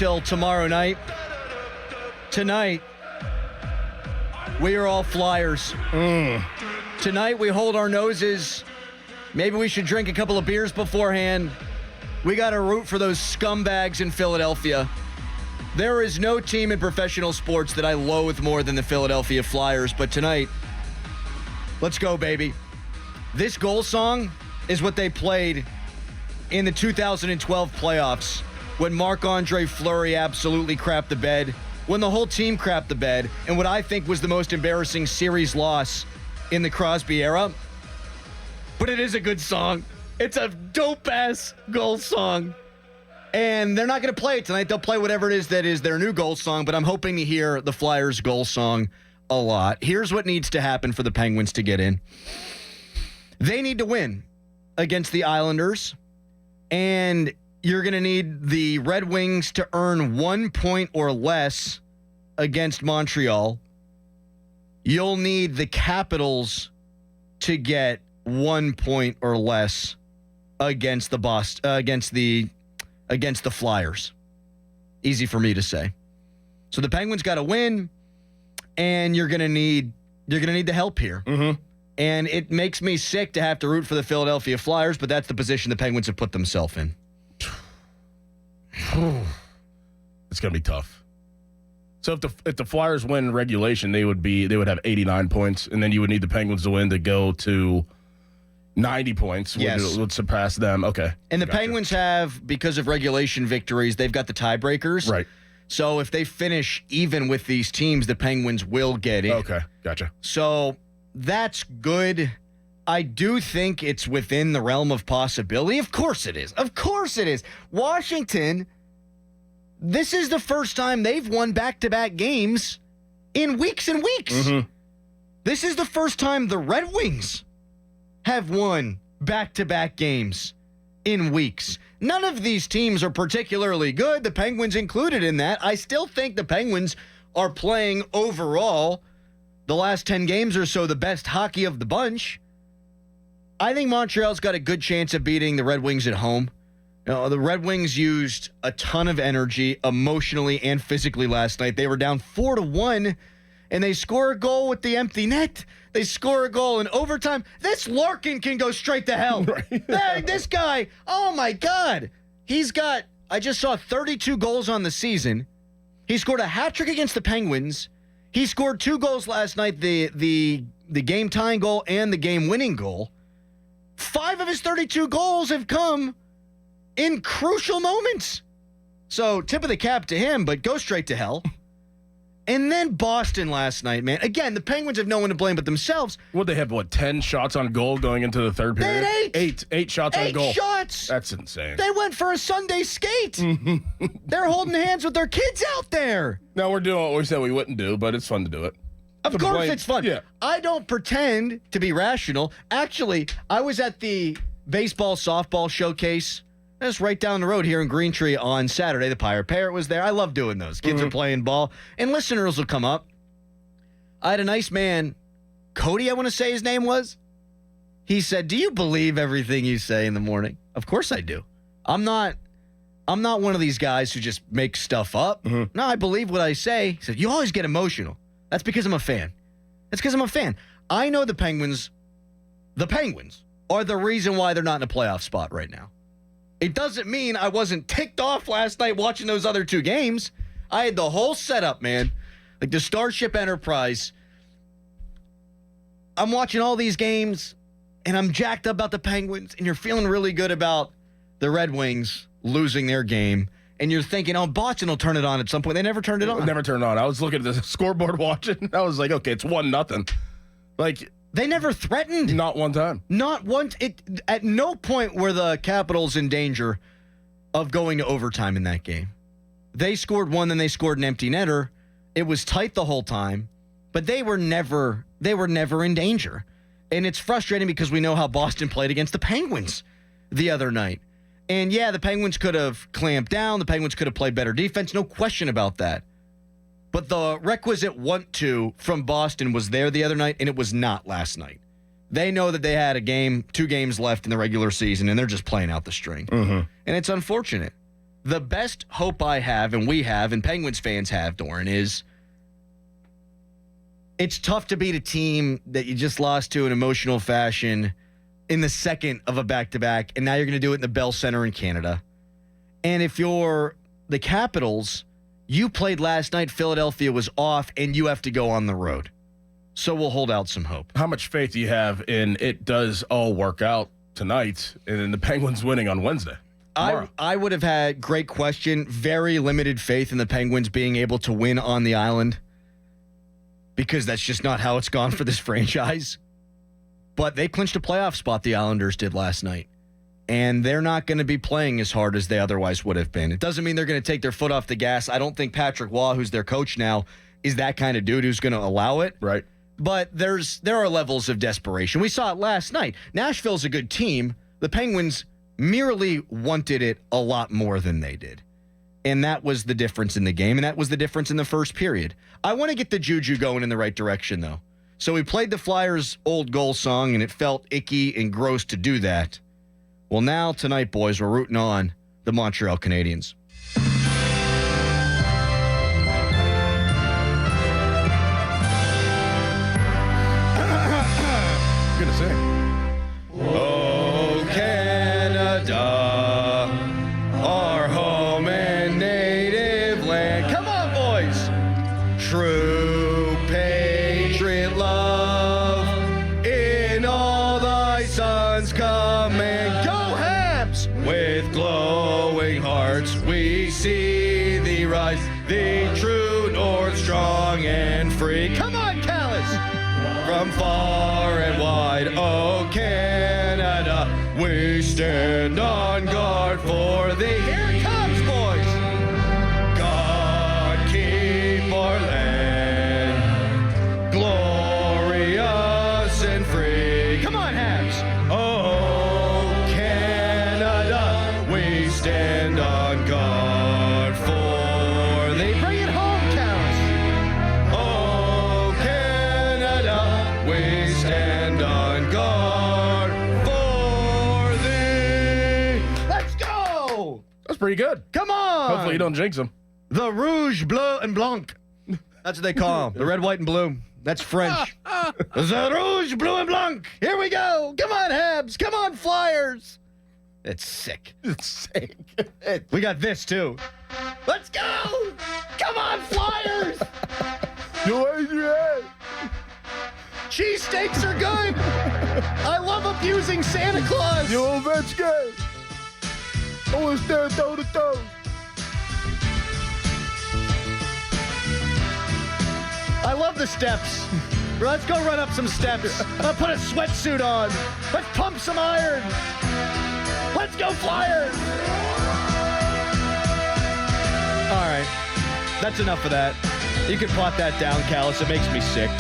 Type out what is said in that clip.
till tomorrow night. Tonight, we are all Flyers. Tonight, we hold our noses. Maybe we should drink a couple of beers beforehand. We got to root for those scumbags in Philadelphia. There is no team in professional sports that I loathe more than the Philadelphia Flyers, but tonight, let's go, baby. This goal song is what they played in the 2012 playoffs when Marc-Andre Fleury absolutely crapped the bed, when the whole team crapped the bed, and what I think was the most embarrassing series loss in the Crosby era. But it is a good song. It's a dope-ass goal song. And they're not going to play it tonight. They'll play whatever it is that is their new goal song, but I'm hoping to hear the Flyers' goal song a lot. Here's what needs to happen for the Penguins to get in. They need to win against the Islanders, and you're going to need the Red Wings to earn 1 point or less against Montreal. You'll need the Capitals to get 1 point or less against the Flyers. Easy for me to say. So the Penguins got to win, and you're going to need the help here. Mm-hmm. And it makes me sick to have to root for the Philadelphia Flyers, but that's the position the Penguins have put themselves in. It's going to be tough. So if the Flyers win regulation, they would have 89 points, and then you would need the Penguins to win to go to 90 points. Yes. Would surpass them. Okay. And the Penguins have, because of regulation victories, they've got the tiebreakers. Right. So if they finish even with these teams, the Penguins will get in. Okay, gotcha. So that's good. I do think it's within the realm of possibility. Of course it is. Of course it is. Washington, this is the first time they've won back-to-back games in weeks and weeks. Mm-hmm. This is the first time the Red Wings have won back-to-back games in weeks. None of these teams are particularly good, the Penguins included in that. I still think the Penguins are playing overall the last 10 games or so the best hockey of the bunch. I think Montreal's got a good chance of beating the Red Wings at home. You know, the Red Wings used a ton of energy emotionally and physically last night. They were down 4-1, and they score a goal with the empty net. They score a goal in overtime. This Larkin can go straight to hell. Right. This guy, oh my God. I just saw 32 goals on the season. He scored a hat trick against the Penguins. He scored 2 goals last night, the game-tying goal and the game-winning goal. 5 of his 32 goals have come in crucial moments. So, tip of the cap to him, but go straight to hell. And then Boston last night, man. Again, the Penguins have no one to blame but themselves. Well, they have, 10 shots on goal going into the third period? They had 8. 8 shots on goal. 8 shots. That's insane. They went for a Sunday skate. They're holding hands with their kids out there. No, we're doing what we said we wouldn't do, but it's fun to do it. Of course it's fun. Yeah. I don't pretend to be rational. Actually, I was at the baseball softball showcase. That's right down the road here in Green Tree on Saturday. The Pirate Parrot was there. I love doing those. Kids are playing ball, and listeners will come up. I had a nice man, Cody, I want to say his name was. He said, "Do you believe everything you say in the morning?" Of course I do. I'm not one of these guys who just makes stuff up. Mm-hmm. No, I believe what I say. He said, "You always get emotional." That's because I'm a fan. That's because I'm a fan. I know the Penguins are the reason why they're not in a playoff spot right now. It doesn't mean I wasn't ticked off last night watching those other 2 games. I had the whole setup, man. Like the Starship Enterprise. I'm watching all these games, and I'm jacked up about the Penguins, and you're feeling really good about the Red Wings losing their game. And you're thinking, oh, Boston will turn it on at some point. They never turned it on. Never turned it on. I was looking at the scoreboard watching. I was like, okay, it's 1-0. Like, they never threatened. Not one time. Not once. At no point were the Capitals in danger of going to overtime in that game. They scored 1, then they scored an empty netter. It was tight the whole time, but they were never in danger. And it's frustrating because we know how Boston played against the Penguins the other night. And yeah, the Penguins could have clamped down. The Penguins could have played better defense. No question about that. But the requisite want to from Boston was there the other night, and it was not last night. They know that they had a game, 2 games left in the regular season, and they're just playing out the string. Mm-hmm. And it's unfortunate. The best hope I have, and we have, and Penguins fans have, Dorin, is it's tough to beat a team that you just lost to in emotional fashion in the second of a back-to-back, and now you're going to do it in the Bell Center in Canada. And if you're the Capitals, you played last night, Philadelphia was off, and you have to go on the road. So we'll hold out some hope. How much faith do you have in it does all work out tonight and then the Penguins winning on Wednesday? I would have had, great question, very limited faith in the Penguins being able to win on the island because that's just not how it's gone for this franchise. But they clinched a playoff spot, the Islanders did last night. And they're not going to be playing as hard as they otherwise would have been. It doesn't mean they're going to take their foot off the gas. I don't think Patrick Waugh, who's their coach now, is that kind of dude who's going to allow it. Right. But there are levels of desperation. We saw it last night. Nashville's a good team. The Penguins merely wanted it a lot more than they did. And that was the difference in the game, and that was the difference in the first period. I want to get the juju going in the right direction, though. So we played the Flyers' old goal song, and it felt icky and gross to do that. Well, now, tonight, boys, we're rooting on the Montreal Canadiens. Good to sing. Oh, Canada, our home and native land. Come on, boys. True patriot love in all thy sons command. Go Habs! With glowing hearts we see thee rise, the true north strong and free. Come on, Callis! From far and wide, oh Canada, we stand on guard for thee. Here it comes, boys! God keep our land glorious and free. Come on, Habs! Oh Canada, we stand on guard for thee. Bring it home, Callis! Oh Canada, we stand on guard for thee. Let's go! That's pretty good. Come on! Hopefully you don't jinx them. The Rouge, Bleu, and Blanc. That's what they call them. The red, white, and blue. That's French. The Rouge, Bleu, and Blanc. Here we go. Come on, Habs. Come on, Flyers. It's sick. It's sick. We got this, too. Let's go. Come on, Flyers. Cheesesteaks are good. I love abusing Santa Claus. You Ovechkin. I want to stand toe to toe. I love the steps. Let's go run up some steps. I'll put a sweatsuit on. Let's pump some iron. Let's go, Flyers. All right. That's enough of that. You can plot that down, Callis. It makes me sick.